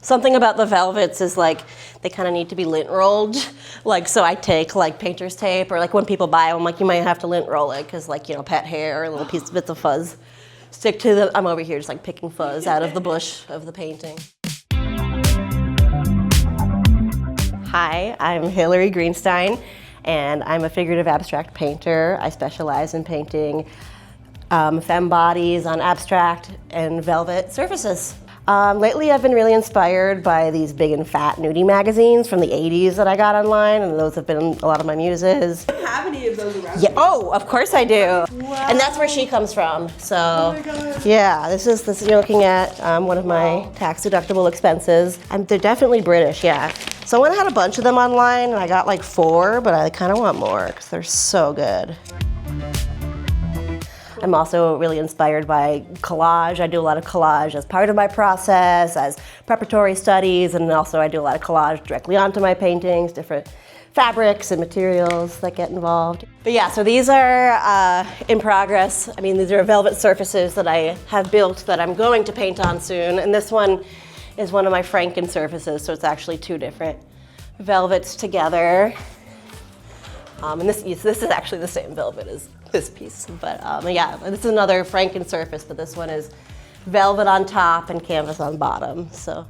Something about the velvets is like, they kind of need to be lint rolled. Like, so I take like painter's tape, or like when people buy them, like you might have to lint roll it because like, you know, pet hair or little bits of fuzz stick to the, I'm over here just like picking fuzz out of the bush of the painting. Hi, I'm Hilary Greenstein, and I'm a figurative abstract painter. I specialize in painting femme bodies on abstract and velvet surfaces. Lately I've been really inspired by these big and fat nudie magazines from the 80s that I got online, and those have been a lot of my muses. Do you have any of those around? Yeah. Oh, of course I do. Wow. And that's where she comes from. So, oh my God. Yeah, this is you're looking at one of my tax deductible expenses. They're definitely British, yeah. So I went and had a bunch of them online, and I got like 4, but I kind of want more because they're so good. I'm also really inspired by collage. I do a lot of collage as part of my process, as preparatory studies, and also I do a lot of collage directly onto my paintings, different fabrics and materials that get involved. But yeah, so these are in progress. I mean, these are velvet surfaces that I have built that I'm going to paint on soon, and this one is one of my Franken surfaces, so it's actually 2 different velvets together. And this is actually the same velvet as this piece, but yeah, this is another Franken surface, but this one is velvet on top and canvas on bottom. So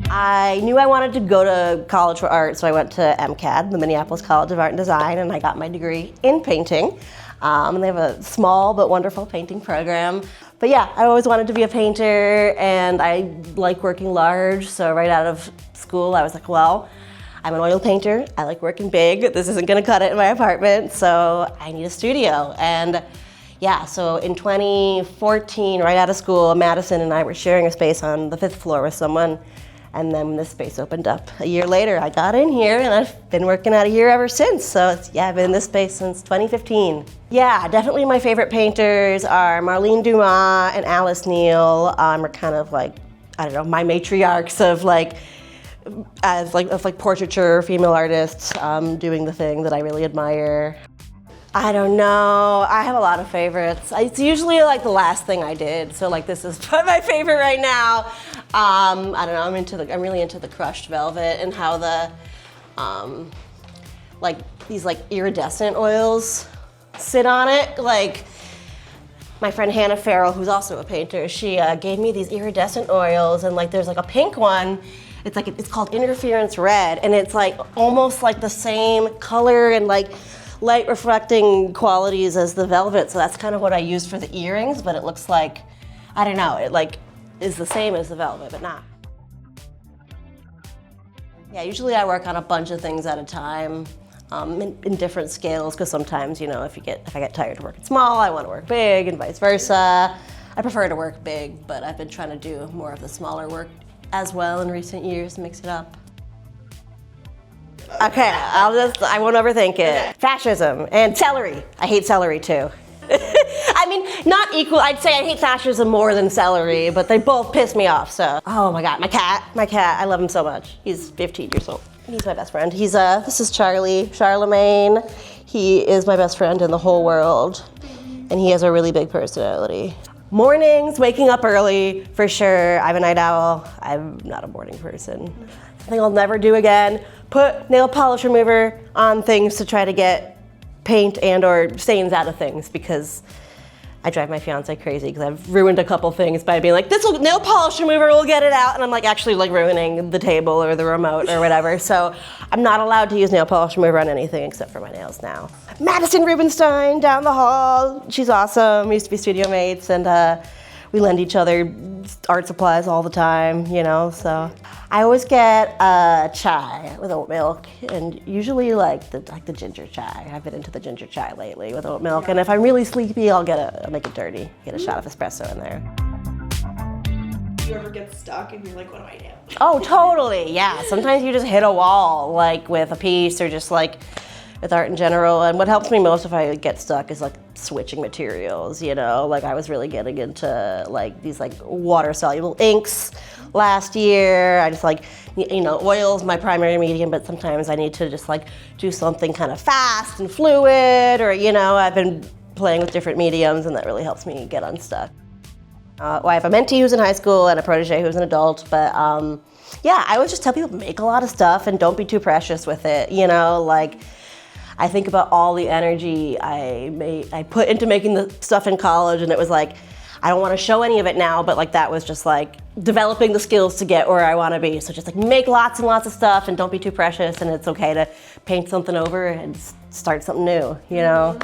I knew I wanted to go to college for art, so I went to MCAD, the Minneapolis College of Art and Design, and I got my degree in painting. And they have a small but wonderful painting program. But yeah, I always wanted to be a painter, and I like working large, so right out of school I was like, well, I'm an oil painter, I like working big, this isn't gonna cut it in my apartment, so I need a studio. And yeah, so in 2014, right out of school, Madison and I were sharing a space on the 5th floor with someone, and then this space opened up. A year later, I got in here, and I've been working out here ever since. So yeah, I've been in this space since 2015. Yeah, definitely my favorite painters are Marlene Dumas and Alice Neal. Are kind of like, I don't know, my matriarchs of portraiture, female artists doing the thing that I really admire. I don't know, I have a lot of favorites. It's usually like the last thing I did, so like this is my favorite right now. I don't know, I'm really into the crushed velvet and how the like these like iridescent oils sit on it. Like my friend Hannah Farrell, who's also a painter, she gave me these iridescent oils, and like there's like a pink one. It's called Interference Red, and it's like almost like the same color and like light reflecting qualities as the velvet. So that's kind of what I used for the earrings, but it looks like, I don't know, it like is the same as the velvet, but not. Yeah, usually I work on a bunch of things at a time in different scales, because sometimes, you know, if I get tired of working small, I want to work big, and vice versa. I prefer to work big, but I've been trying to do more of the smaller work as well in recent years, mix it up. Okay, I won't overthink it. Fascism and celery. I hate celery too. I mean, not equal, I'd say I hate fascism more than celery, but they both piss me off, so. Oh my God, my cat, I love him so much. He's 15 years old. He's my best friend. This is Charlie, Charlemagne. He is my best friend in the whole world, and he has a really big personality. Mornings, waking up early, for sure. I'm a night owl. I'm not a morning person. Something I'll never do again. Put nail polish remover on things to try to get paint and or stains out of things, because I drive my fiance crazy because I've ruined a couple things by being like, nail polish remover will get it out, and I'm like actually like ruining the table or the remote or whatever. So I'm not allowed to use nail polish remover on anything except for my nails now. Madison Rubenstein down the hall. She's awesome. We used to be studio mates, and we lend each other art supplies all the time, you know, so. I always get a chai with oat milk, and usually like the ginger chai. I've been into the ginger chai lately with oat milk, and if I'm really sleepy, I'll make it dirty, get a shot of espresso in there. Do you ever get stuck and you're like, what do I do? Oh, totally, yeah. Sometimes you just hit a wall, like with a piece or just like with art in general. And what helps me most if I get stuck is like switching materials, you know? Like I was really getting into like these like water soluble inks last year. I just like, you know, oil's my primary medium, but sometimes I need to just like do something kind of fast and fluid, or, you know, I've been playing with different mediums, and that really helps me get unstuck. Well, I have a mentee who's in high school and a protege who's an adult, but yeah, I would just tell people make a lot of stuff and don't be too precious with it, you know, like I think about all the energy I put into making the stuff in college, and it was like, I don't want to show any of it now, but like that was just like developing the skills to get where I want to be. So just like make lots and lots of stuff and don't be too precious, and it's okay to paint something over and start something new, you know?